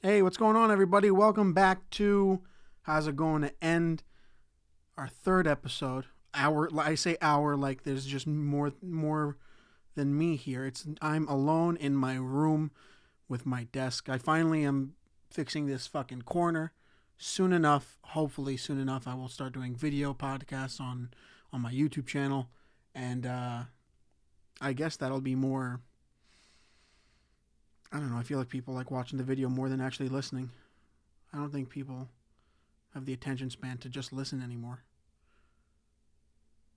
Hey, what's going on, everybody? Welcome back to How's It Going to End, our third episode. I say hour like there's just more than me here. I'm alone in my room with my desk. I finally am fixing this fucking corner. Soon enough, hopefully soon enough, I will start doing video podcasts on my YouTube channel, and I guess that'll be more. I don't know, I feel like people like watching the video more than actually listening. I don't think people have the attention span to just listen anymore.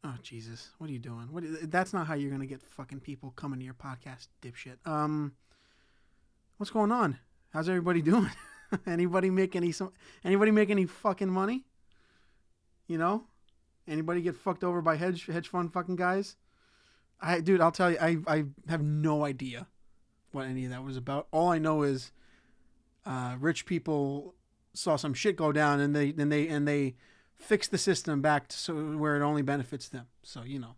Oh, Jesus. What are you doing? That's not how you're going to get fucking people coming to your podcast, dipshit. What's going on? How's everybody doing? Anybody make any fucking money? You know? Anybody get fucked over by hedge fund fucking guys? Dude, I'll tell you, I have no idea what any of that was about. All I know is rich people saw some shit go down and they fixed the system back to where it only benefits them. So, you know,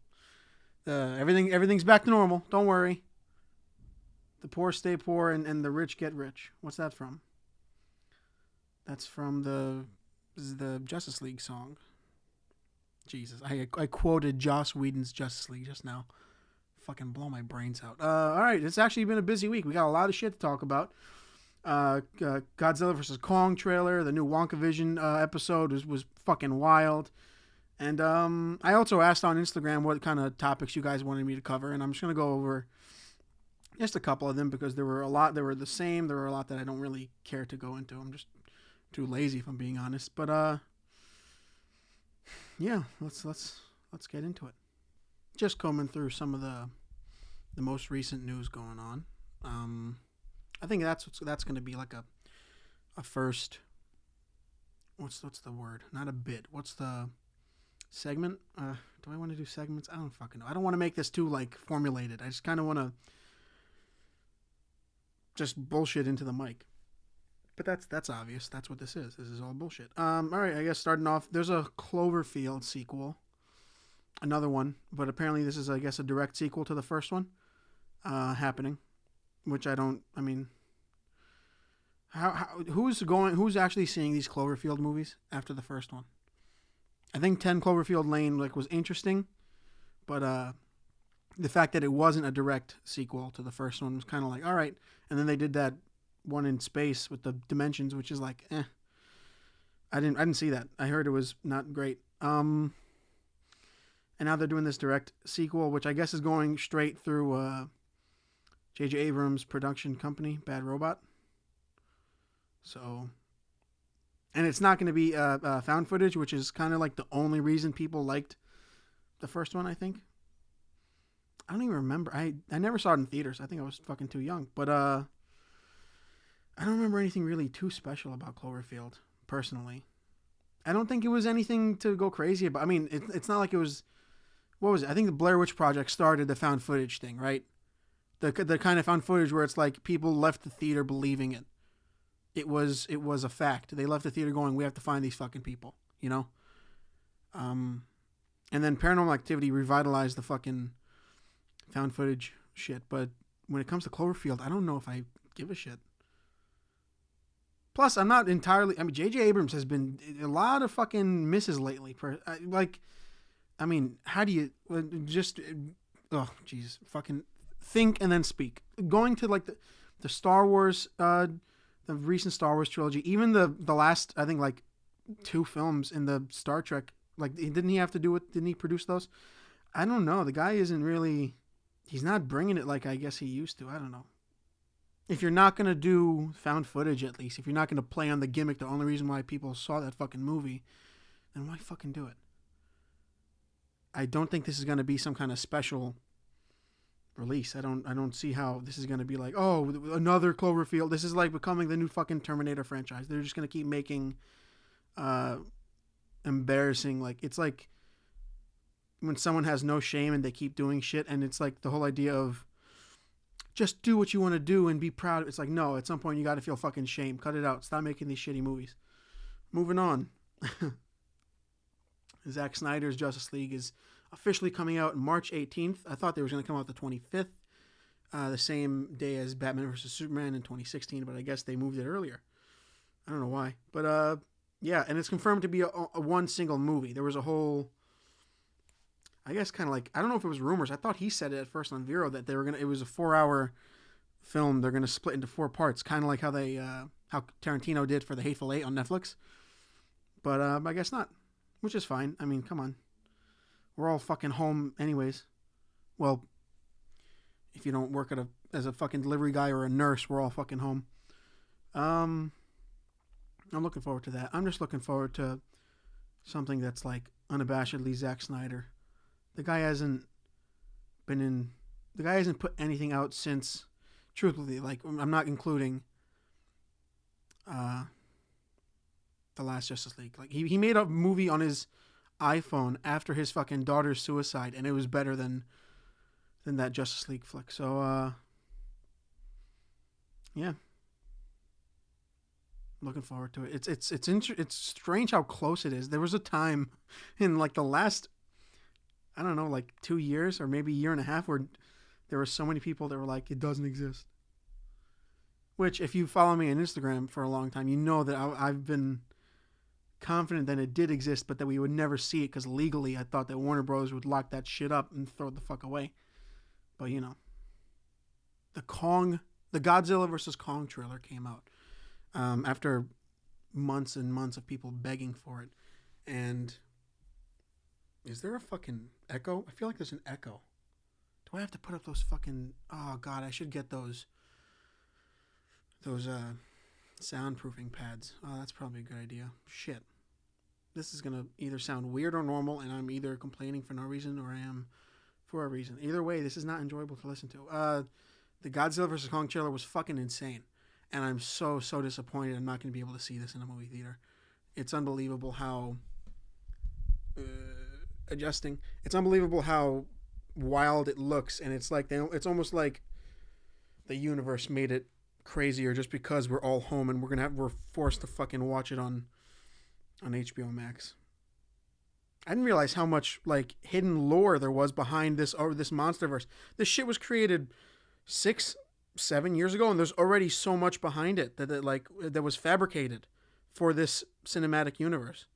everything's back to normal. Don't worry. The poor stay poor and the rich get rich. What's that from? That's from the Justice League song. Jesus, I quoted Joss Whedon's Justice League just now. Fucking blow my brains out. All right, it's actually been a busy week. We got a lot of shit to talk about. Godzilla vs. Kong trailer, the new WonkaVision episode was fucking wild. And I also asked on Instagram what kind of topics you guys wanted me to cover, and I'm just going to go over just a couple of them because there were a lot that were the same. There were a lot that I don't really care to go into. I'm just too lazy, if I'm being honest. But yeah, let's get into it. Just combing through some of the most recent news going on. I think that's going to be like a first. What's the word? Not a bit. What's the segment? Do I want to do segments? I don't fucking know. I don't want to make this too like formulated. I just kind of want to just bullshit into the mic. But that's obvious. That's what this is. This is all bullshit. All right. I guess starting off, there's a Cloverfield sequel. Another one, but apparently this is, I guess, a direct sequel to the first one happening, which who's actually seeing these Cloverfield movies after the first one? I think 10 Cloverfield Lane was interesting, but the fact that it wasn't a direct sequel to the first one was kind of like, all right, and then they did that one in space with the dimensions, which is like, I didn't see that. I heard it was not great. And now they're doing this direct sequel, which I guess is going straight through J.J. Abrams' production company, Bad Robot. So, and it's not going to be found footage, which is kind of like the only reason people liked the first one, I think. I don't even remember. I never saw it in theaters. I think I was fucking too young. But I don't remember anything really too special about Cloverfield, personally. I don't think it was anything to go crazy about. I mean, it's not like it was... What was it? I think the Blair Witch Project started the found footage thing, right? The kind of found footage where it's like people left the theater believing it. It was a fact. They left the theater going, we have to find these fucking people, you know? And then Paranormal Activity revitalized the fucking found footage shit. But when it comes to Cloverfield, I don't know if I give a shit. Plus, I'm not entirely... I mean, J.J. Abrams has been a lot of fucking misses lately. How do you just... Oh, Jesus. Fucking think and then speak. Going to, like, the Star Wars... the recent Star Wars trilogy. Even the last, I think, like, 2 films in the Star Trek. Like, didn't he have to do it? Didn't he produce those? I don't know. The guy isn't really... He's not bringing it like I guess he used to. I don't know. If you're not going to do found footage, at least, if you're not going to play on the gimmick, the only reason why people saw that fucking movie, then why fucking do it? I don't think this is going to be some kind of special release. I don't see how this is going to be like, oh, another Cloverfield. This is like becoming the new fucking Terminator franchise. They're just going to keep making embarrassing, like, it's like when someone has no shame and they keep doing shit, and it's like the whole idea of just do what you want to do and be proud. It's like, no, at some point you got to feel fucking shame. Cut it out. Stop making these shitty movies. Moving on. Zack Snyder's Justice League is officially coming out March 18th. I thought they were going to come out the 25th, the same day as Batman vs. Superman in 2016, but I guess they moved it earlier. I don't know why, but yeah, and it's confirmed to be a one single movie. There was a whole, I guess, kind of like, I don't know if it was rumors. I thought he said it at first on Vero that they were gonna. It was a 4 hour film. They're gonna split into 4 parts, kind of like how they how Tarantino did for The Hateful Eight on Netflix. But I guess not, which is fine. I mean, come on, we're all fucking home anyways. Well, if you don't work as a fucking delivery guy or a nurse, we're all fucking home. I'm looking forward to that. I'm just looking forward to something that's like unabashedly Zack Snyder. The guy hasn't put anything out since, truthfully, like, I'm not including the last Justice League. Like, he made a movie on his iPhone after his fucking daughter's suicide, and it was better than that Justice League flick. So yeah, looking forward to it. It's strange how close it is. There was a time in like the last, I don't know, like 2 years or maybe a year and a half where there were so many people that were like, it doesn't exist. Which, if you follow me on Instagram for a long time, you know that I've been confident that it did exist, but that we would never see it because legally I thought that Warner Bros. Would lock that shit up and throw it the fuck away. But you know, the Godzilla vs. Kong trailer came out after months and months of people begging for it. And is there a fucking echo? I feel like there's an echo. Do I have to put up those fucking... Oh, God, I should get those soundproofing pads. Oh, that's probably a good idea. Shit. This is going to either sound weird or normal, and I'm either complaining for no reason or I am for a reason. Either way, this is not enjoyable to listen to. The Godzilla vs. Kong trailer was fucking insane. And I'm so disappointed I'm not going to be able to see this in a movie theater. It's unbelievable how... adjusting. It's unbelievable how wild it looks, and it's like it's almost like the universe made it crazier just because we're all home and we're forced to fucking watch it on HBO Max. I didn't realize how much like hidden lore there was behind this MonsterVerse. This shit was created 6-7 years ago, and there's already so much behind it that was fabricated for this cinematic universe.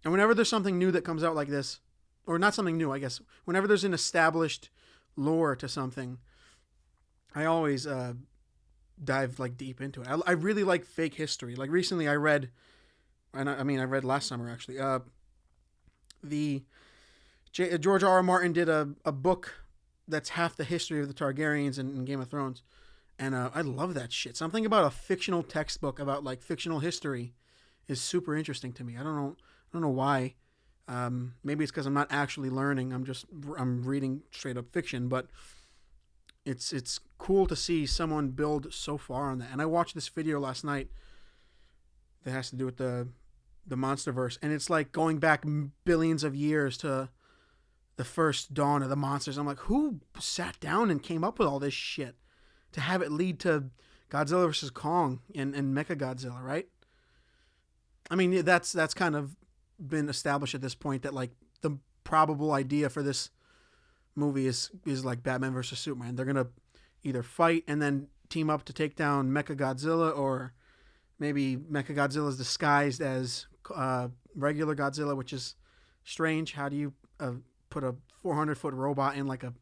And whenever there's something new that comes out like this, or not something new, I guess, whenever there's an established lore to something, I always dive like deep into it. I really like fake history. Like recently I read, I read last summer actually, George R.R. Martin did a book that's half the history of the Targaryens in Game of Thrones. And I love that shit. Something about a fictional textbook about like fictional history is super interesting to me. I don't know why. Maybe it's because I'm not actually learning. I'm reading straight up fiction, but it's cool to see someone build so far on that. And I watched this video last night that has to do with the MonsterVerse, and it's like going back billions of years to the first dawn of the monsters. I'm like, who sat down and came up with all this shit to have it lead to Godzilla vs. Kong and Mechagodzilla, right? I mean, that's kind of been established at this point that like the probable idea for this movie is like Batman versus Superman. They're gonna either fight and then team up to take down Mechagodzilla, or maybe Mechagodzilla is disguised as regular Godzilla, which is strange. How do you put a 400-foot robot in like a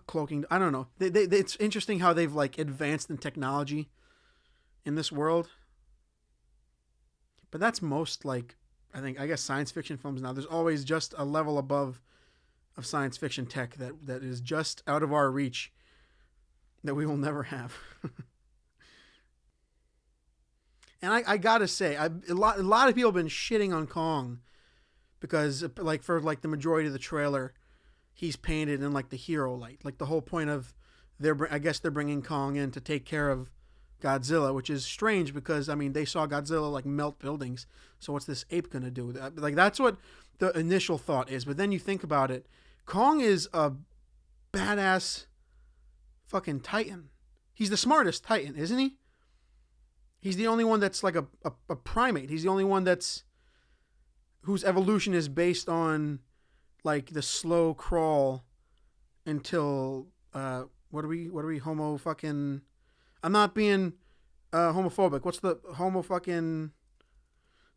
cloaking? I don't know. It's interesting how they've like advanced in technology in this world. But that's most like, I guess science fiction films now. There's always just a level above of science fiction tech that is just out of our reach that we will never have. And I gotta say, a lot of people have been shitting on Kong because like for like the majority of the trailer, he's painted in like the hero light. Like the whole point of I guess they're bringing Kong in to take care of Godzilla, which is strange because I mean they saw Godzilla like melt buildings. So what's this ape gonna do? Like that's what the initial thought is. But then you think about it, Kong is a badass fucking titan. He's the smartest titan, isn't he? He's the only one that's like a primate. He's the only one whose evolution is based on like the slow crawl until what are we homo fucking... I'm not being Homophobic. What's the fucking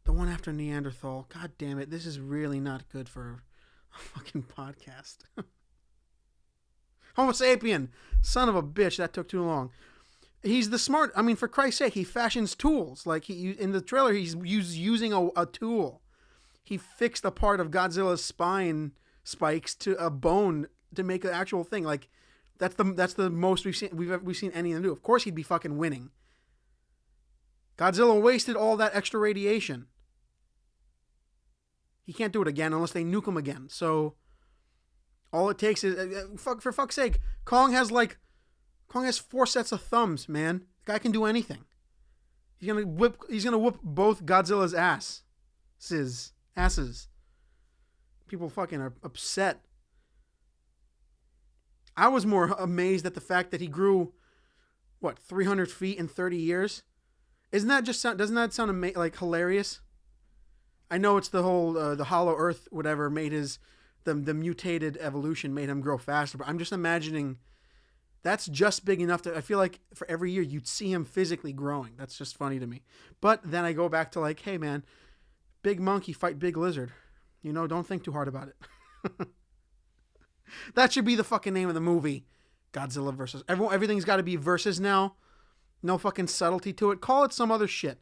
the one after Neanderthal? God damn it! This is really not good for a fucking podcast. Homo sapien, son of a bitch. That took too long. He's the smart. I mean, for Christ's sake, he fashions tools. Like he in the trailer, he's using a tool. He fixed a part of Godzilla's spine spikes to a bone to make an actual thing. Like that's the most we've seen any of them do. Of course, he'd be fucking winning. Godzilla wasted all that extra radiation. He can't do it again unless they nuke him again. So all it takes is for fuck's sake, Kong has 4 sets of thumbs, man. The guy can do anything. He's gonna whoop both Godzilla's asses. People fucking are upset. I was more amazed at the fact that he grew 300 feet in 30 years. Doesn't that sound like hilarious? I know it's the whole the Hollow Earth whatever made the mutated evolution made him grow faster, but I'm just imagining that's just big enough I feel like for every year you'd see him physically growing. That's just funny to me. But then I go back to like, hey man, big monkey fight big lizard. Don't think too hard about it. That should be the fucking name of the movie. Godzilla versus everything's got to be versus now. No fucking subtlety to it. Call it some other shit.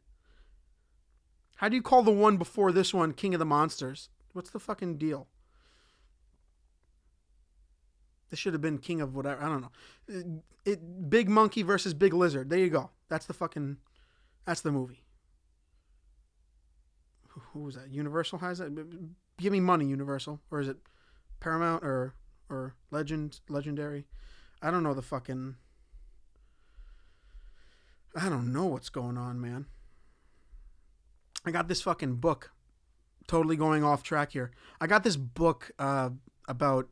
How do you call the one before this one King of the Monsters? What's the fucking deal? This should have been King of whatever. I don't know. Big monkey versus big lizard. There you go. That's the movie. Who was that? Universal has that? Give me money, Universal. Or is it Paramount or Legendary? I don't know I don't know what's going on, man. I got this fucking book. Totally going off track here. I got this book about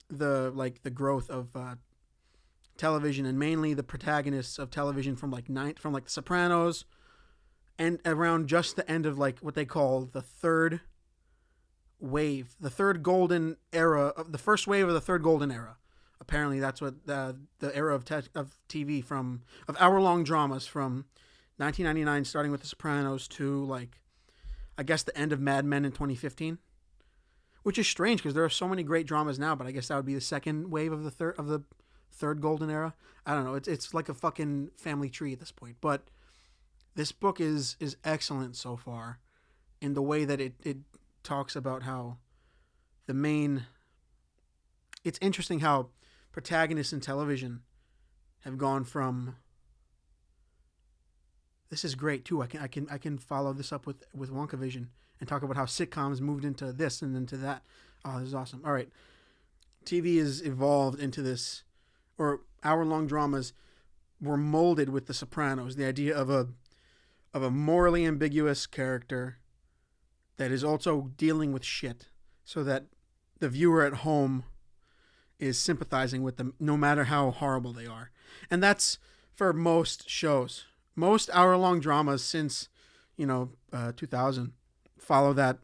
the growth of television and mainly the protagonists of television from The Sopranos and around just the end of what they call the third wave, the third golden era of the first wave of the third golden era. Apparently that's what the era of TV of hour-long dramas from 1999 starting with The Sopranos to I guess the end of Mad Men in 2015. Which is strange because there are so many great dramas now, but I guess that would be the second wave of the third golden era. I don't know. It's like a fucking family tree at this point. But this book is excellent so far in the way that it talks about how it's interesting how protagonists in television have gone from. This is great too. I can follow this up with WonkaVision and talk about how sitcoms moved into this and into that. Oh, this is awesome. All right. TV has evolved into this, or hour-long dramas were molded with The Sopranos. The idea of a morally ambiguous character that is also dealing with shit so that the viewer at home is sympathizing with them no matter how horrible they are. And that's for most shows. Most hour-long dramas since, 2000 follow that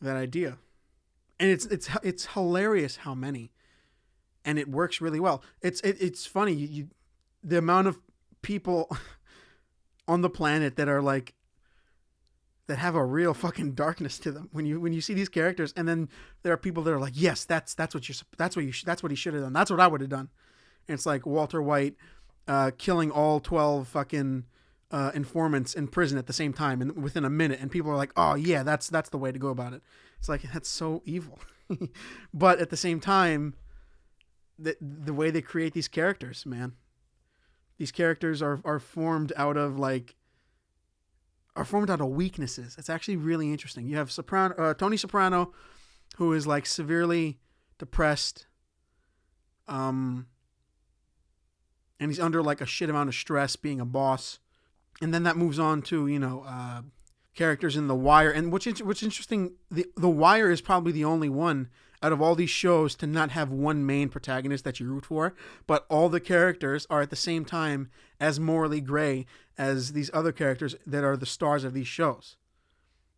idea. And it's hilarious how many, and it works really well. It's funny the amount of people on the planet that are that have a real fucking darkness to them when you see these characters, and then there are people that are like, yes, that's what he should have done. That's what I would have done. And it's like Walter White killing all 12 fucking informants in prison at the same time and within a minute, and people are like, oh yeah, that's the way to go about it. It's like, that's so evil. But at the same time, the way they create these characters, man, these characters are formed out of weaknesses. It's actually really interesting. You have Tony Soprano, who is severely depressed, and he's under a shit amount of stress being a boss. And then that moves on to, characters in The Wire. And what's interesting, The Wire is probably the only one out of all these shows to not have one main protagonist that you root for, but all the characters are at the same time as morally gray as these other characters that are the stars of these shows.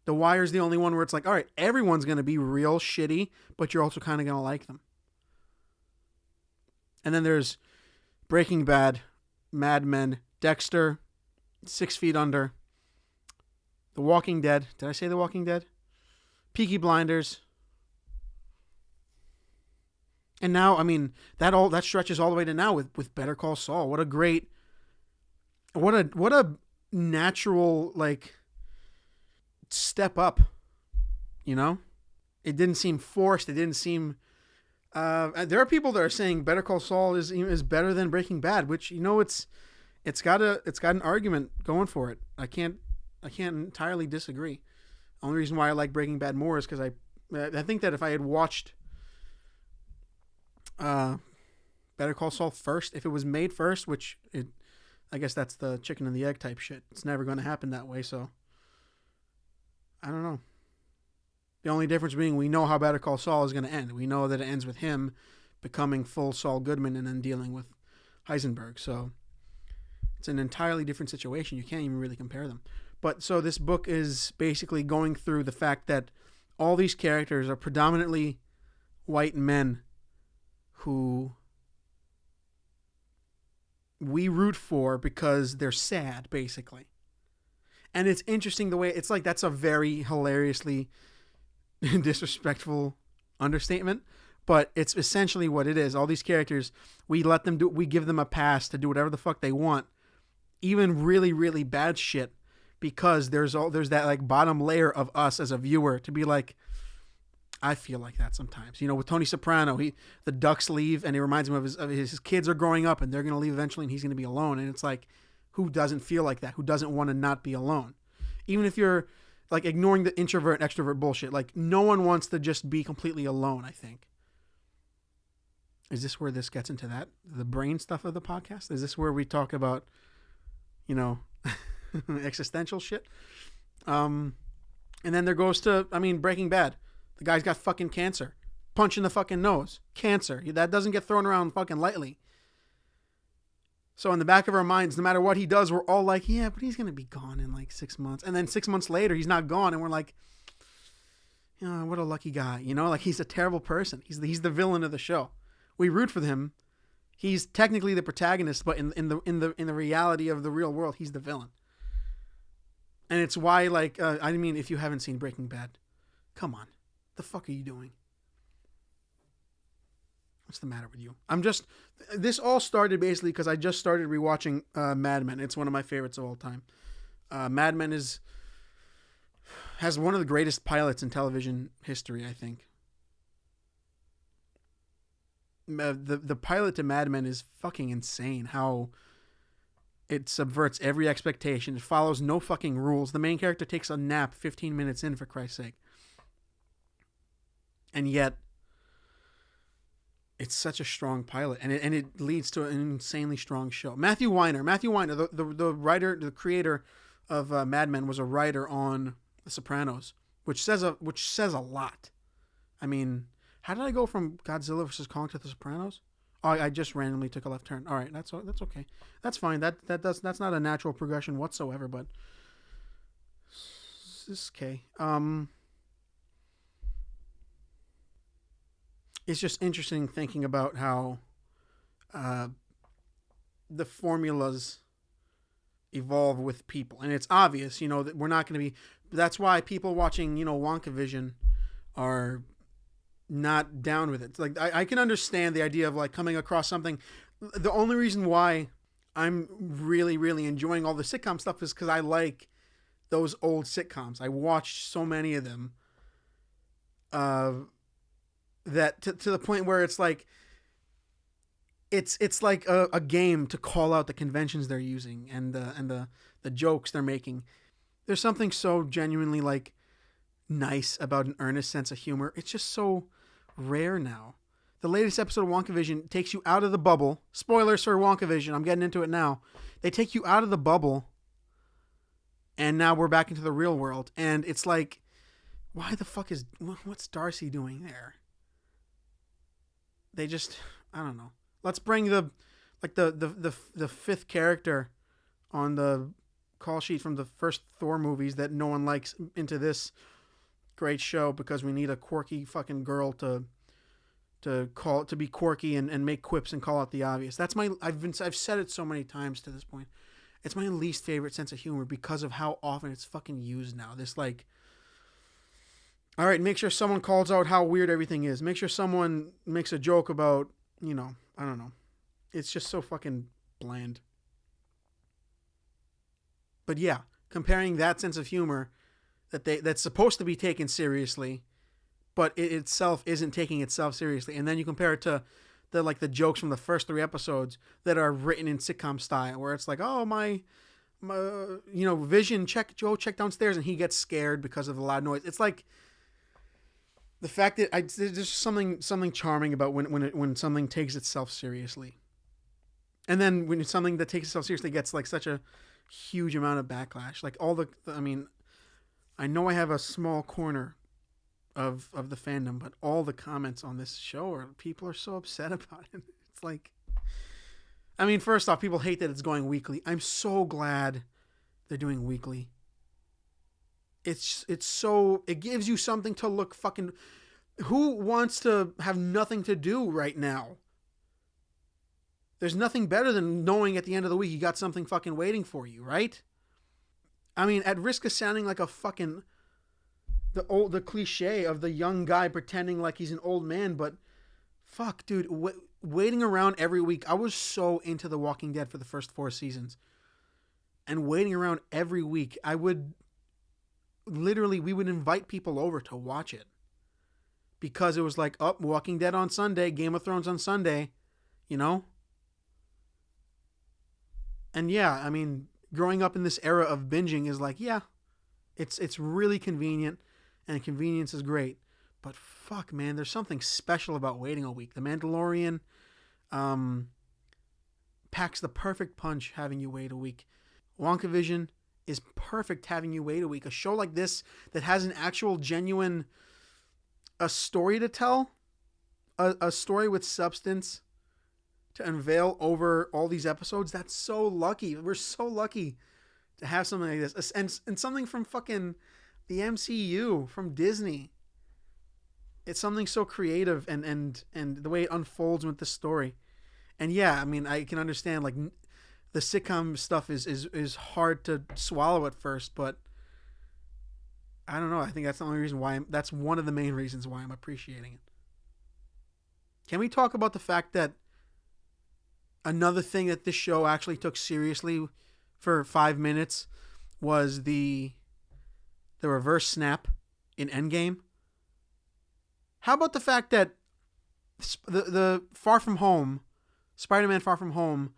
The Wire is the only one where it's all right, everyone's going to be real shitty, but you're also kind of going to like them. And then there's Breaking Bad, Mad Men, Dexter, 6 Feet Under, The Walking Dead. Did I say The Walking Dead? Peaky Blinders. And now, I mean, that stretches all the way to now with Better Call Saul. What a natural, like, step up, you know? It didn't seem forced. It didn't seem... there are people that are saying Better Call Saul is better than Breaking Bad, which, you know, it's got an argument going for it. I can't entirely disagree. The only reason why I like Breaking Bad more is because I think that if I had watched Better Call Saul first, if it was made first, I guess that's the chicken and the egg type shit. It's never going to happen that way, so I don't know. The only difference being we know how Better Call Saul is going to end. We know that it ends with him becoming full Saul Goodman and then dealing with Heisenberg. So it's an entirely different situation. You can't even really compare them. But so this book is basically going through the fact that all these characters are predominantly white men who we root for because they're sad, basically. And it's interesting the way it's like that's a very hilariously disrespectful understatement, but it's essentially what it is. All these characters, we give them a pass to do whatever the fuck they want, even really, really bad shit, because there's that like bottom layer of us as a viewer to be like, I feel like that sometimes. You know, with Tony Soprano, the Ducks leave, and it reminds him of his kids are growing up, and they're going to leave eventually, and he's going to be alone. And it's like, who doesn't feel like that? Who doesn't want to not be alone? Even if you're like ignoring the introvert extrovert bullshit, like no one wants to just be completely alone. I think. Is this where this gets into the brain stuff of the podcast? Is this where we talk about, you know, existential shit? And then there goes to, Breaking Bad. The guy's got fucking cancer. Punch in the fucking nose. Cancer. That doesn't get thrown around fucking lightly. So in the back of our minds, no matter what he does, we're all like, yeah, but he's going to be gone in like 6 months. And then 6 months later, he's not gone. And we're like, oh, what a lucky guy. You know, like he's a terrible person. He's the villain of the show. We root for him. He's technically the protagonist, but in the reality of the real world, he's the villain. And it's why, like, if you haven't seen Breaking Bad, come on. The fuck are you doing? What's the matter with you? This all started basically because I just started rewatching Mad Men. It's one of my favorites of all time. Mad Men has one of the greatest pilots in television history, I think. The pilot to Mad Men is fucking insane. How it subverts every expectation. It follows no fucking rules. The main character takes a nap 15 minutes in, for Christ's sake. And yet, it's such a strong pilot, and it leads to an insanely strong show. Matthew Weiner, the writer, the creator of Mad Men, was a writer on The Sopranos, which says a lot. I mean, how did I go from Godzilla vs. Kong to The Sopranos? Oh, I just randomly took a left turn. All right, that's okay. That's fine. That's not a natural progression whatsoever, but this is okay. It's just interesting thinking about how the formulas evolve with people. And it's obvious, you know, that we're not going to be... That's why people watching, you know, WonkaVision are not down with it. It's like, I can understand the idea of, like, coming across something. The only reason why I'm really, really enjoying all the sitcom stuff is because I like those old sitcoms. I watched so many of them. That to the point where it's like it's like a game to call out the conventions they're using and the jokes they're making. There's something so genuinely like nice about an earnest sense of humor. It's just so rare now. The latest episode of WonkaVision takes you out of the bubble. Spoilers for WonkaVision. I'm getting into it now. They take you out of the bubble, and now we're back into the real world. And it's like, why the fuck what's Darcy doing there? They just, I don't know. Let's bring the fifth character on the call sheet from the first Thor movies that no one likes into this great show because we need a quirky fucking girl to be quirky and make quips and call out the obvious. That's I've said it so many times to this point. It's my least favorite sense of humor because of how often it's fucking used now. This like, all right, make sure someone calls out how weird everything is. Make sure someone makes a joke about, you know, I don't know. It's just so fucking bland. But yeah, comparing that sense of humor that's supposed to be taken seriously, but it itself isn't taking itself seriously, and then you compare it to the jokes from the first 3 episodes that are written in sitcom style, where it's like, oh my Vision, check downstairs, and he gets scared because of the loud noise. It's like the fact that there's just something charming about when something takes itself seriously, and then when something that takes itself seriously gets like such a huge amount of backlash. Like I know I have a small corner of the fandom, but all the comments on this show people are so upset about it. It's like, first off, people hate that it's going weekly. I'm so glad they're doing weekly. It gives you something to look fucking. Who wants to have nothing to do right now? There's nothing better than knowing at the end of the week you got something fucking waiting for you, right? At risk of sounding like a fucking the cliche of the young guy pretending like he's an old man, but fuck, dude, waiting around every week. I was so into The Walking Dead for the first 4 seasons, and waiting around every week. We would invite people over to watch it because it was like, oh, Walking Dead on Sunday, Game of Thrones on Sunday, you know? And yeah, growing up in this era of binging is like, yeah, it's really convenient, and convenience is great. But fuck, man, there's something special about waiting a week. The Mandalorian packs the perfect punch having you wait a week. WonkaVision is perfect having you wait a week. A show like this that has an actual genuine a story to tell, a story with substance to unveil over all these episodes. That's so lucky. We're so lucky to have something like this, and something from fucking the MCU, from Disney. It's something so creative, and the way it unfolds with the story. And yeah, I can understand like the sitcom stuff is hard to swallow at first, but I don't know. I think that's the only reason that's one of the main reasons why I'm appreciating it. Can we talk about the fact that another thing that this show actually took seriously for 5 minutes was the reverse snap in Endgame? How about the fact that the Far From Home, Spider-Man Far From Home,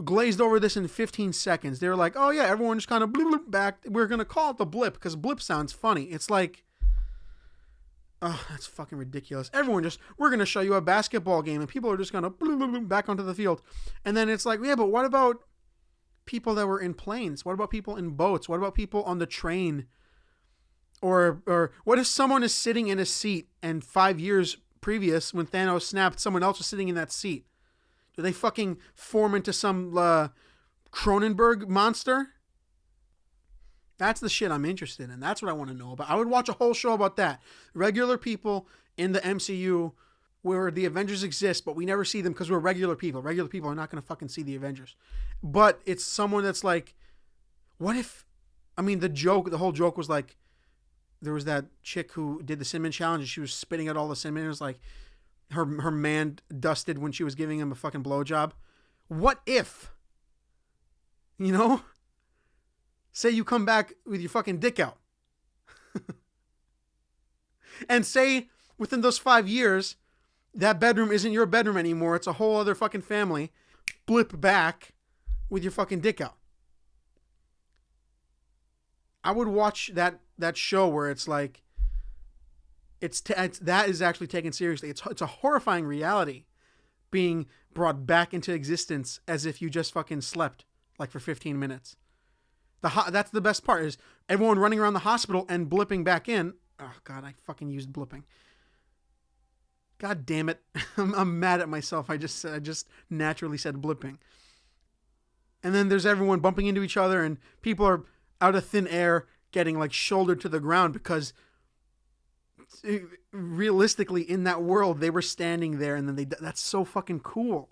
glazed over this in 15 seconds. They were like, oh yeah, everyone just kind of bloop back. We're going to call it the blip because blip sounds funny. It's like, oh, that's fucking ridiculous. We're going to show you a basketball game and people are just going to bloop back onto the field. And then it's like, yeah, but what about people that were in planes? What about people in boats? What about people on the train? Or what if someone is sitting in a seat and 5 years previous when Thanos snapped, someone else was sitting in that seat? Do they fucking form into some Cronenberg monster? That's the shit I'm interested in. That's what I want to know about. I would watch a whole show about that. Regular people in the MCU where the Avengers exist, but we never see them because we're regular people. Regular people are not going to fucking see the Avengers. But it's someone that's like, what if... the whole joke was like, there was that chick who did the cinnamon challenge and she was spitting out all the cinnamon. It was like, her man dusted when she was giving him a fucking blowjob. What if, say you come back with your fucking dick out and say within those 5 years, that bedroom isn't your bedroom anymore. It's a whole other fucking family. Blip back with your fucking dick out. I would watch that show where it's like, that is actually taken seriously. It's a horrifying reality being brought back into existence as if you just fucking slept like for 15 minutes. That's the best part, is everyone running around the hospital and blipping back in. Oh God, I fucking used blipping. God damn it. I'm mad at myself. I just naturally said blipping. And then there's everyone bumping into each other and people are out of thin air getting like shouldered to the ground because realistically in that world they were standing there, and then that's so fucking cool.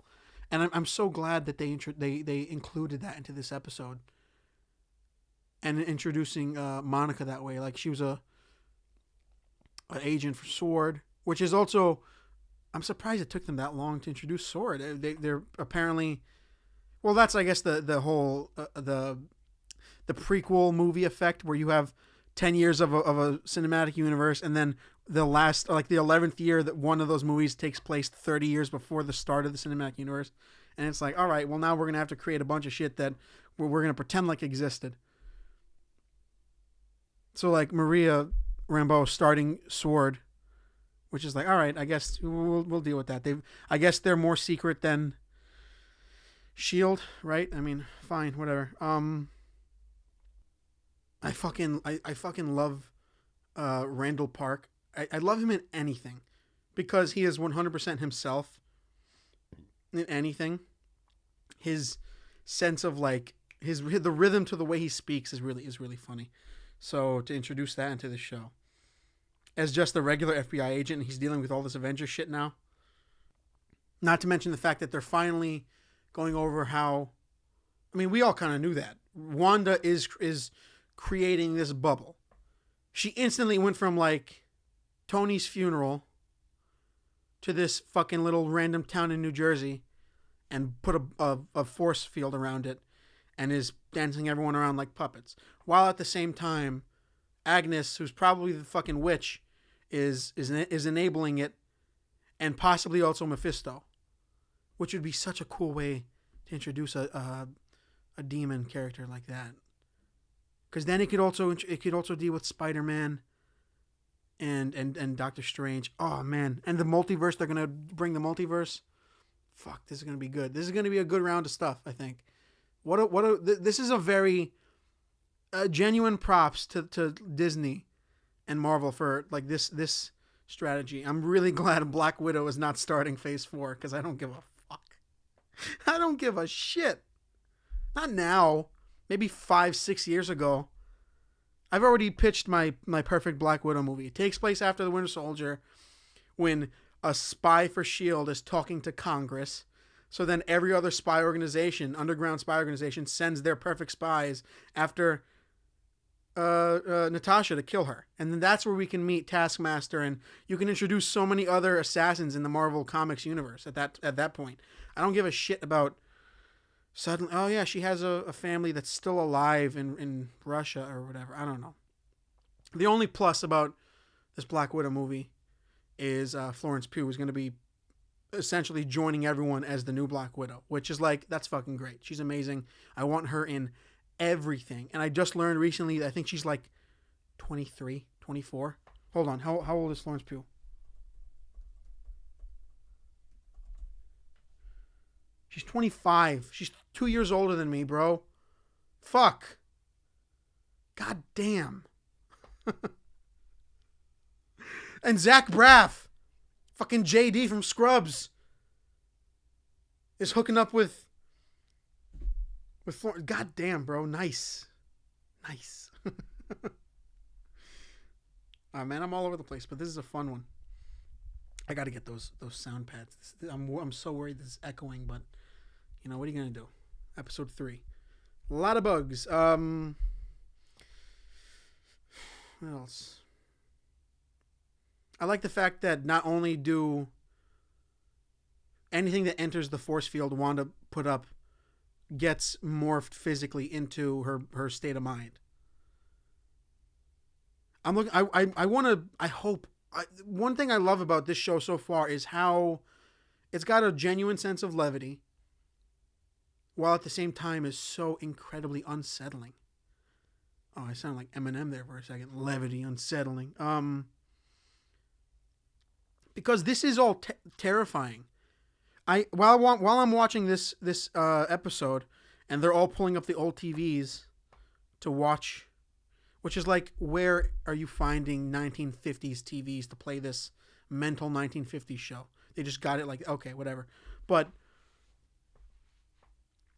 And I'm so glad that they included that into this episode. And introducing Monica that way, like she was an agent for Sword, which is also, I'm surprised it took them that long to introduce Sword. They're apparently, well, that's I guess the whole the prequel movie effect where you have 10 years of a cinematic universe, and then the last, like the 11th year that one of those movies takes place 30 years before the start of the cinematic universe. And it's like, all right, well, now we're going to have to create a bunch of shit that we're going to pretend like existed. So like Maria Rambeau starting Sword, which is like, all right, I guess we'll deal with that. I guess they're more secret than Shield, right? I mean, fine, whatever. I fucking love Randall Park. I love him in anything because he is 100% himself in anything. His sense of like the rhythm to the way he speaks is really funny. So to introduce that into the show as just a regular FBI agent, he's dealing with all this Avenger shit now. Not to mention the fact that they're finally going over how, I mean, we all kind of knew that Wanda is creating this bubble. She instantly went from like Tony's funeral to this fucking little random town in New Jersey and put a force field around it and is dancing everyone around like puppets. While at the same time, Agnes, who's probably the fucking witch, is enabling it, and possibly also Mephisto, which would be such a cool way to introduce a demon character like that. Because then it could also deal with Spider-Man and Doctor Strange. Oh man, and the multiverse. They're gonna bring the multiverse. Fuck, this is gonna be good. This is gonna be a good round of stuff, I think. This is a very genuine props to Disney and Marvel for like this strategy. I'm really glad Black Widow is not starting Phase 4 because I don't give a fuck. I don't give a shit. Not now. Maybe 5-6 years ago. I've already pitched my perfect Black Widow movie. It takes place after the Winter Soldier when a spy for S.H.I.E.L.D. is talking to Congress. So then every other spy organization, underground spy organization, sends their perfect spies after Natasha to kill her. And then that's where we can meet Taskmaster, and you can introduce so many other assassins in the Marvel Comics universe at that point. I don't give a shit about suddenly, oh yeah, she has a family that's still alive in Russia or whatever. I don't know. The only plus about this Black Widow movie is Florence Pugh is going to be essentially joining everyone as the new Black Widow, which is like, that's fucking great. She's amazing. I want her in everything. And I just learned recently that I think she's like 23, 24. Hold on. How old is Florence Pugh? She's 25. She's 2 years older than me, bro. Fuck. God damn. And Zach Braff, fucking JD from Scrubs, is hooking up with Florence. God damn, bro. Nice. Man, I'm all over the place, but this is a fun one. I got to get those sound pads. I'm so worried this is echoing, but you know, what are you going to do? Episode 3. A lot of bugs. What else? I like the fact that not only do anything that enters the force field Wanda put up gets morphed physically into her state of mind. I'm looking. I hope. One thing I love about this show so far is how it's got a genuine sense of levity, while at the same time is so incredibly unsettling. Oh, I sound like Eminem there for a second. Levity, unsettling. Because this is all terrifying. While I'm watching this episode, and they're all pulling up the old TVs to watch, which is like, where are you finding 1950s TVs to play this mental 1950s show? They just got it like, okay, whatever. But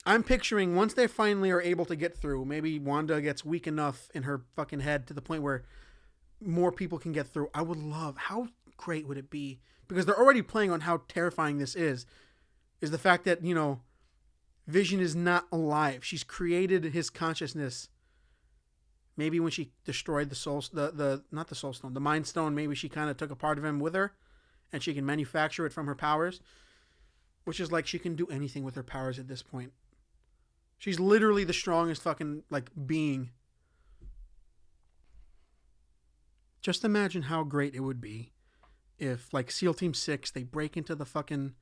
I'm picturing once they finally are able to get through, maybe Wanda gets weak enough in her fucking head to the point where more people can get through. I would love, how great would it be? Because they're already playing on how terrifying this is. is the fact that, Vision is not alive. She's created his consciousness. Maybe when she destroyed the soul, not the soul stone, the mind stone, maybe she kind of took a part of him with her and she can manufacture it from her powers, which is like she can do anything with her powers at this point. She's literally the strongest fucking being. Just imagine how great it would be if SEAL Team 6, they break into the fucking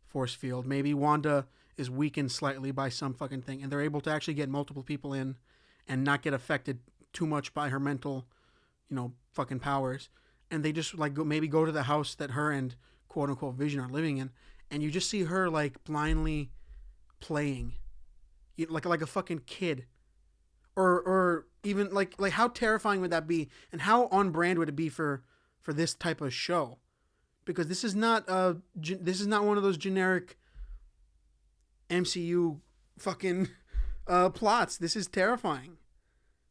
force field. Maybe Wanda is weakened slightly by some fucking thing and they're able to actually get multiple people in and not get affected too much by her mental, fucking powers. And they just go to the house that her and quote unquote Vision are living in. And you just see her blindly playing like a fucking kid. Or even how terrifying would that be? And how on brand would it be for this type of show? Because this is not one of those generic MCU fucking plots. This is terrifying.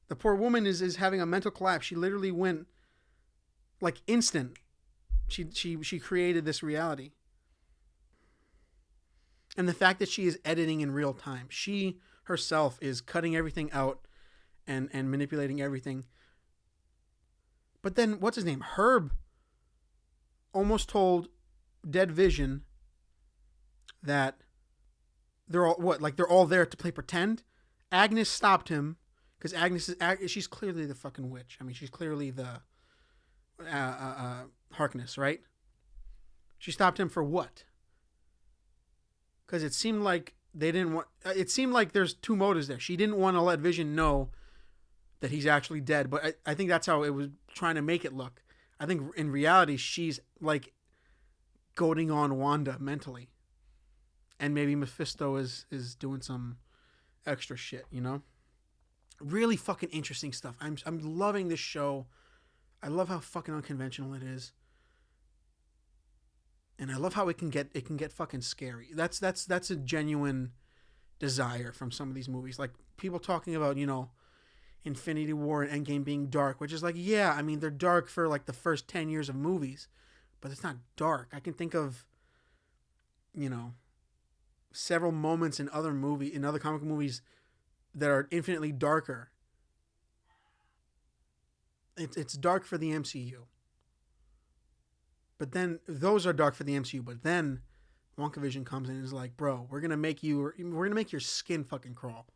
The poor woman is having a mental collapse. She literally went instant. She created this reality. And the fact that she is editing in real time. She herself is cutting everything out and manipulating everything. But then, what's his name? Herb almost told Dead Vision that they're all there to play pretend. Agnes stopped him because she's clearly the fucking witch. I mean, she's clearly the Harkness, right? She stopped him for what? Because it seemed like they didn't want. It seemed like there's two motives there. She didn't want to let Vision know that he's actually dead, but I think that's how it was trying to make it look. I think in reality she's goading on Wanda mentally, and maybe Mephisto is doing some extra shit. Really fucking interesting stuff. I'm loving this show. I love how fucking unconventional it is. And I love how it can get fucking scary. That's a genuine desire from some of these movies. People talking about, Infinity War and Endgame being dark, which is yeah, I mean, they're dark for the first 10 years of movies, but it's not dark. I can think of, several moments in other comic movies that are infinitely darker. It's dark for the MCU. But then those are dark for the MCU. But then WonkaVision comes in and is like, bro, we're gonna make your skin fucking crawl.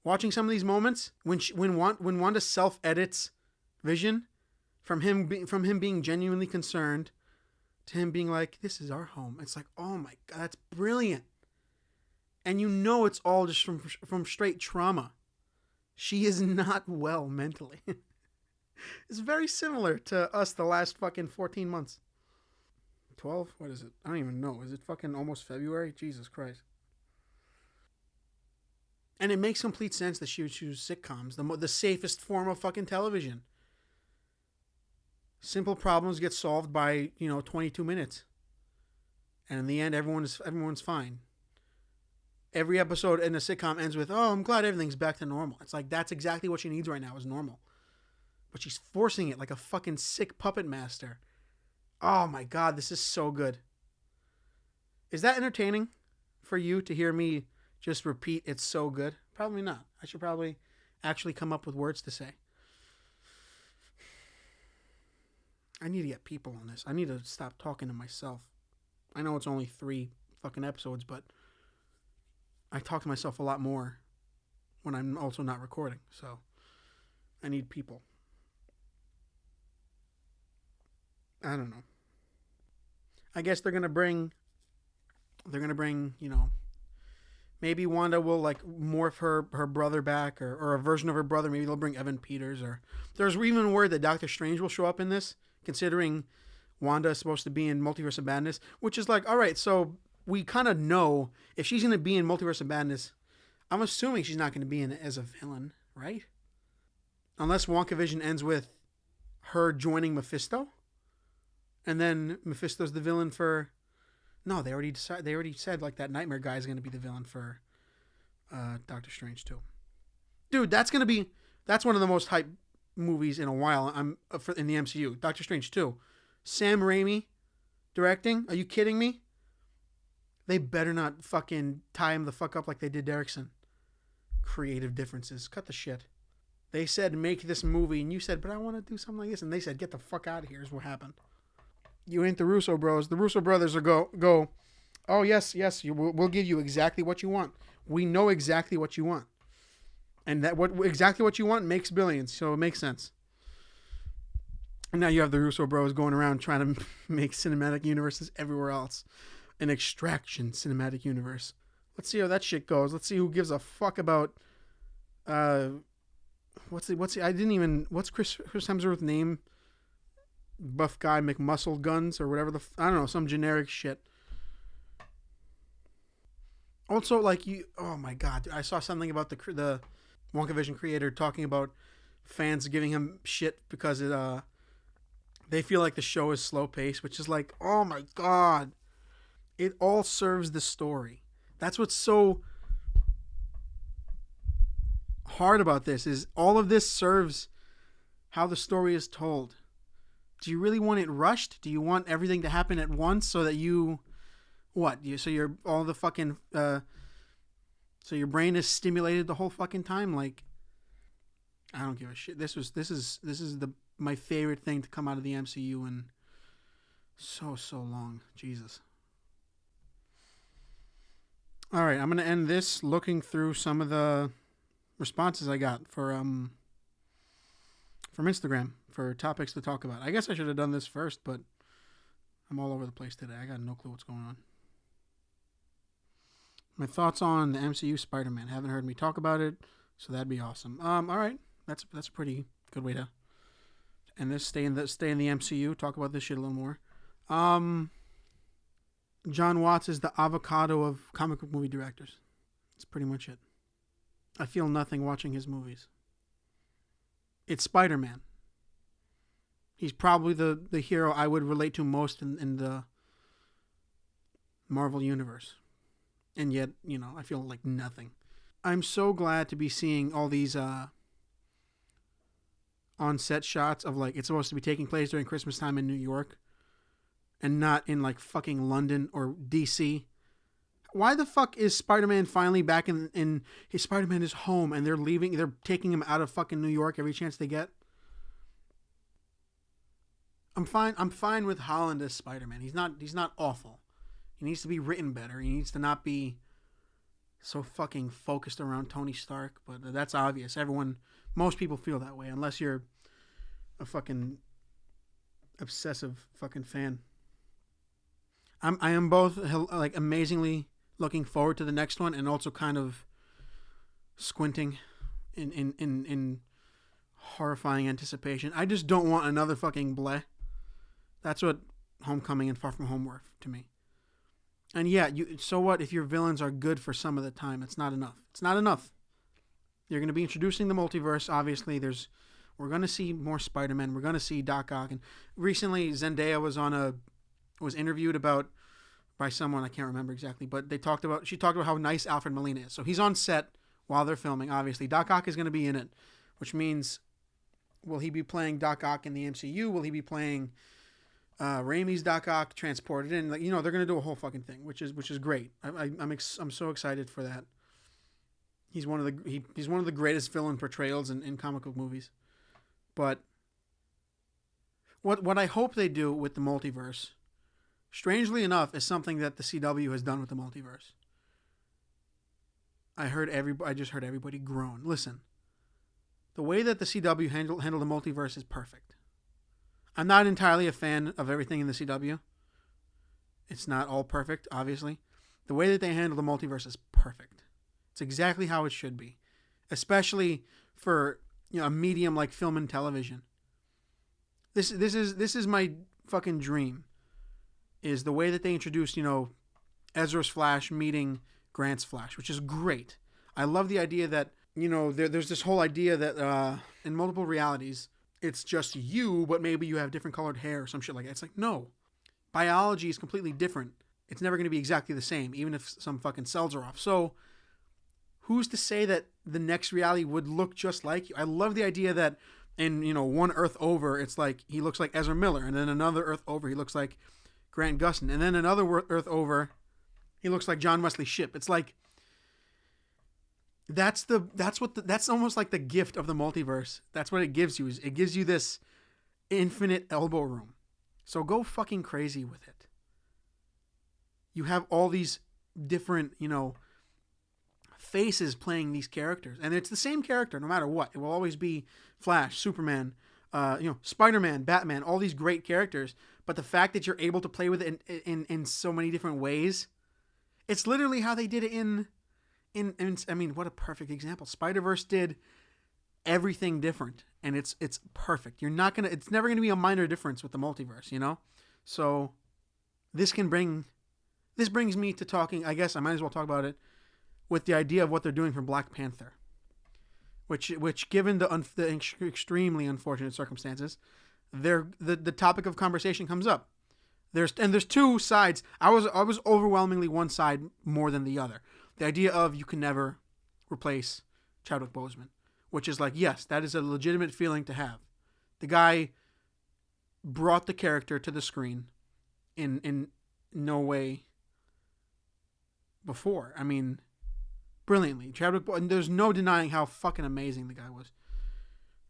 Watching some of these moments when Wanda self edits Vision, from him being genuinely concerned to him being like, this is our home. It's like, oh my god, that's brilliant. And it's all just from straight trauma. She is not well mentally. It's very similar to us the last fucking 14 months. 12? What is it? I don't even know. Is it fucking almost February? Jesus Christ. And it makes complete sense that she would choose sitcoms, the safest form of fucking television. Simple problems get solved by, 22 minutes. And in the end, everyone's fine. Every episode in a sitcom ends with, oh, I'm glad everything's back to normal. It's that's exactly what she needs right now is normal. But she's forcing it like a fucking sick puppet master. Oh my god, this is so good. Is that entertaining for you to hear me just repeat it's so good? Probably not. I should probably actually come up with words to say. I need to get people on this. I need to stop talking to myself. I know it's only 3 fucking episodes, but I talk to myself a lot more when I'm also not recording. So I need people. I don't know. I guess they're going to bring, maybe Wanda will morph her brother back or a version of her brother. Maybe they'll bring Evan Peters, or there's even word that Doctor Strange will show up in this, considering Wanda is supposed to be in Multiverse of Madness, which is all right, so we kind of know if she's going to be in Multiverse of Madness, I'm assuming she's not going to be in it as a villain, right? Unless WonkaVision ends with her joining Mephisto. And then Mephisto's the villain for... No, they already decided. They already said that Nightmare guy is going to be the villain for Doctor Strange too. Dude, that's one of the most hype movies in a while. In the MCU. Doctor Strange 2. Sam Raimi directing. Are you kidding me? They better not fucking tie him the fuck up like they did Derrickson. Creative differences. Cut the shit. They said, make this movie, and you said, but I want to do something like this. And they said, get the fuck out of here, is what happened. You ain't the Russo bros. The Russo brothers are go, oh, yes, we'll give you exactly what you want. We know exactly what you want. And exactly what you want makes billions, so it makes sense. And now you have the Russo bros going around trying to make cinematic universes everywhere else. An Extraction cinematic universe. Let's see how that shit goes. Let's see who gives a fuck about... What's Chris Hemsworth's name? Buff guy, McMuscle Guns, or whatever I don't know, some generic shit. Also, like, oh my god, I saw something about the WonkaVision creator talking about fans giving him shit because they feel like the show is slow paced, which is like, oh my god, it all serves the story. That's what's so hard about this, is all of this serves how the story is told. Do you really want it rushed? Do you want everything to happen at once so that so your brain is stimulated the whole fucking time? Like, I don't give a shit. This is my favorite thing to come out of the MCU in so long. Jesus. All right, I'm gonna end this looking through some of the responses I got from Instagram for topics to talk about. I guess I should have done this first, but I'm all over the place today. I got no clue what's going on. My thoughts on the MCU Spider-Man. Haven't heard me talk about it, so that'd be awesome. All right, that's a pretty good way to end this. Stay in the MCU. Talk about this shit a little more. John Watts is the avocado of comic book movie directors. That's pretty much it. I feel nothing watching his movies. It's Spider-Man. He's probably the hero I would relate to most in the Marvel Universe. And yet, I feel like nothing. I'm so glad to be seeing all these on-set shots of, like, it's supposed to be taking place during Christmas time in New York and not in, like, fucking London or DC. Why the fuck is Spider-Man finally back in his Spider-Man is home and they're taking him out of fucking New York every chance they get? I'm fine with Holland as Spider-Man. He's not awful. He needs to be written better. He needs to not be so fucking focused around Tony Stark, but that's obvious. Most people feel that way unless you're a fucking obsessive fucking fan. I am both, like, amazingly looking forward to the next one and also kind of squinting in horrifying anticipation. I just don't want another fucking bleh. That's what Homecoming and Far From Home were to me. And yeah, so what if your villains are good for some of the time? It's not enough. It's not enough. You're going to be introducing the multiverse. Obviously, we're going to see more Spider-Man. We're going to see Doc Ock. And recently, Zendaya was interviewed by someone, I can't remember exactly, but she talked about how nice Alfred Molina is. So he's on set while they're filming, obviously. Doc Ock is going to be in it, which means, will he be playing Doc Ock in the MCU? Will he be playing Raimi's Doc Ock transported in? Like, they're going to do a whole fucking thing, which is great. I'm so excited for that. He's one of the greatest villain portrayals in comic book movies. But what I hope they do with the multiverse, strangely enough, is something that the CW has done with the multiverse. I just heard everybody groan. Listen, the way that the CW handle the multiverse is perfect. I'm not entirely a fan of everything in the CW. It's not all perfect, obviously. The way that they handle the multiverse is perfect. It's exactly how it should be, especially for a medium like film and television. This is my fucking dream. Is the way that they introduced, Ezra's Flash meeting Grant's Flash, which is great. I love the idea that, there's this whole idea that in multiple realities, it's just you, but maybe you have different colored hair or some shit like that. It's like, no. Biology is completely different. It's never going to be exactly the same, even if some fucking cells are off. So, who's to say that the next reality would look just like you? I love the idea that in, one Earth over, it's like he looks like Ezra Miller, and then another Earth over, he looks like Grant Gustin, and then another Earth over, He looks like John Wesley Shipp. It's like that's almost like the gift of the multiverse. That's what it gives you. Is it gives you this infinite elbow room. So go fucking crazy with it. You have all these different, faces playing these characters, and it's the same character no matter what. It will always be Flash, Superman, Spider-Man, Batman, all these great characters. But the fact that you're able to play with it in so many different ways, it's literally how they did it in I mean, what a perfect example. Spider-Verse did everything different, and it's perfect. It's never gonna be a minor difference with the multiverse, So this brings me to talking. I guess I might as well talk about it with the idea of what they're doing for Black Panther, which given the extremely unfortunate circumstances, the topic of conversation comes up. There's two sides. I was overwhelmingly one side more than the other. The idea of you can never replace Chadwick Boseman, which is like, yes, that is a legitimate feeling to have. The guy brought the character to the screen in no way before. I mean, brilliantly. And there's no denying how fucking amazing the guy was.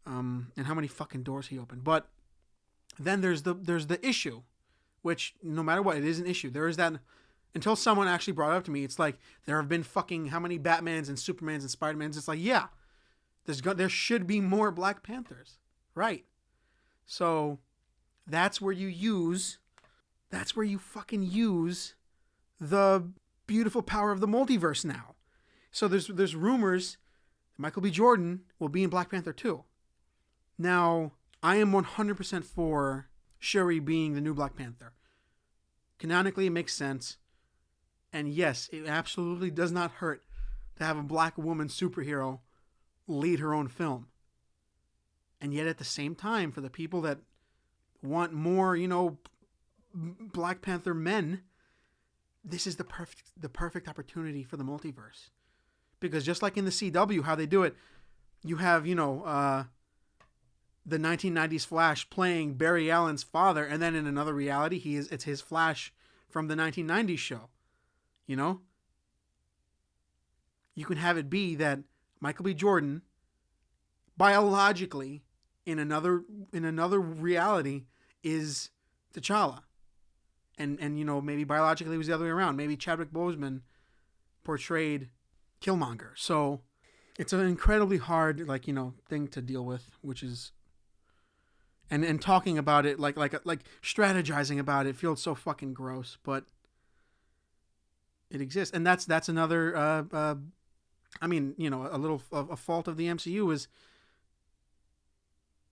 And how many fucking doors he opened. But then there's the issue, which no matter what, it is an issue. There is that, until someone actually brought it up to me, it's like, there have been fucking how many Batmans and Supermans and Spider-Mans. It's like, yeah, there should be more Black Panthers. Right. So that's where you fucking use the beautiful power of the multiverse now. So there's rumors that Michael B. Jordan will be in Black Panther 2. Now, I am 100% for Shuri being the new Black Panther. Canonically, it makes sense. And yes, it absolutely does not hurt to have a black woman superhero lead her own film. And yet at the same time, for the people that want more, Black Panther men, this is the perfect opportunity for the multiverse. Because just like in the CW, how they do it, you have, the 1990s Flash playing Barry Allen's father, and then in another reality, it's his Flash from the 1990s show. You can have it be that Michael B. Jordan, biologically, in another reality, is T'Challa. And maybe biologically it was the other way around. Maybe Chadwick Boseman portrayed Killmonger. So it's an incredibly hard, thing to deal with, which is, and talking about it, like strategizing about it feels so fucking gross, but it exists. And that's another, a little of a fault of the MCU is,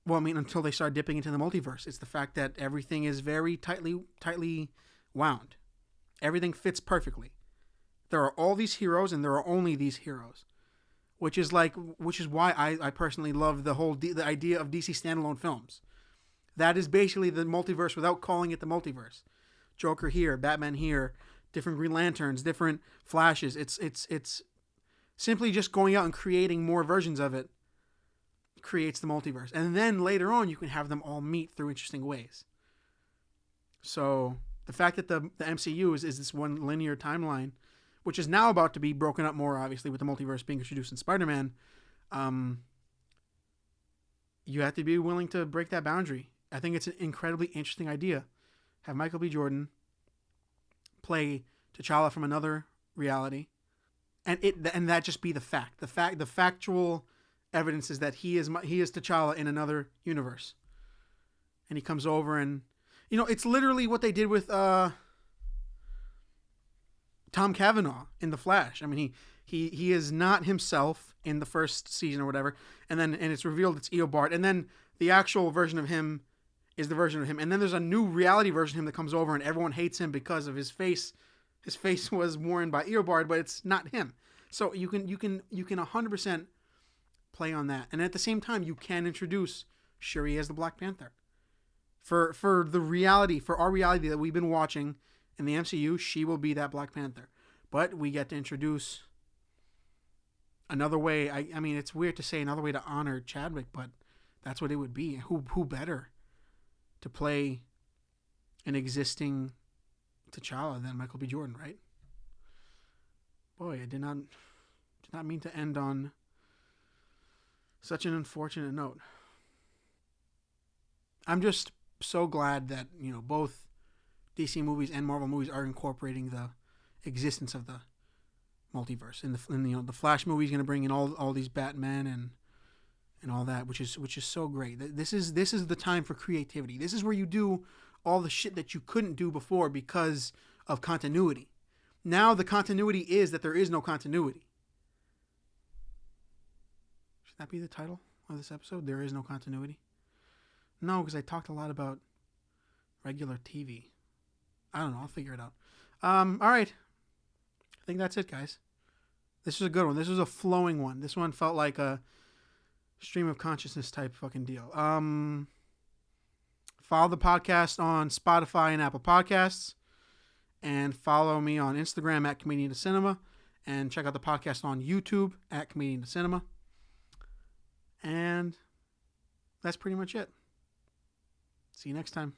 until they start dipping into the multiverse, it's the fact that everything is very tightly wound. Everything fits perfectly. There are all these heroes, and there are only these heroes, which is why I personally love the idea of DC standalone films. That is basically the multiverse without calling it the multiverse. Joker here, Batman here, different Green Lanterns, different Flashes. It's simply just going out and creating more versions of it creates the multiverse. And then later on, you can have them all meet through interesting ways. So the fact that the MCU is this one linear timeline, which is now about to be broken up more, obviously, with the multiverse being introduced in Spider-Man, you have to be willing to break that boundary. I think it's an incredibly interesting idea. Have Michael B. Jordan play T'Challa from another reality, and that just be the fact. The factual evidence is that he is T'Challa in another universe, and he comes over, and it's literally what they did with Tom Cavanaugh in The Flash. I mean, he is not himself in the first season or whatever, and it's revealed it's Eobard, and then the actual version of him is the version of him, and then there's a new reality version of him that comes over, and everyone hates him because of his face. His face was worn by Eobard, but it's not him. So you can 100% play on that, and at the same time, you can introduce Shuri as the Black Panther. For the reality, for our reality that we've been watching in the MCU, she will be that Black Panther. But we get to introduce another way. I mean, it's weird to say another way to honor Chadwick, but that's what it would be. Who better to play an existing T'Challa than Michael B. Jordan, right? Boy, I did not mean to end on such an unfortunate note. I'm just so glad that, both DC movies and Marvel movies are incorporating the existence of the multiverse. And the Flash movie is going to bring in all these Batman and all that, which is so great. This is the time for creativity. This is where you do all the shit that you couldn't do before because of continuity. Now the continuity is that there is no continuity. Should that be the title of this episode? There is no continuity? No, because I talked a lot about regular TV. I don't know. I'll figure it out. All right. I think that's it, guys. This was a good one. This was a flowing one. This one felt like a stream of consciousness type fucking deal. Follow the podcast on Spotify and Apple Podcasts. And follow me on Instagram at Comedian to Cinema. And check out the podcast on YouTube at Comedian to Cinema. And that's pretty much it. See you next time.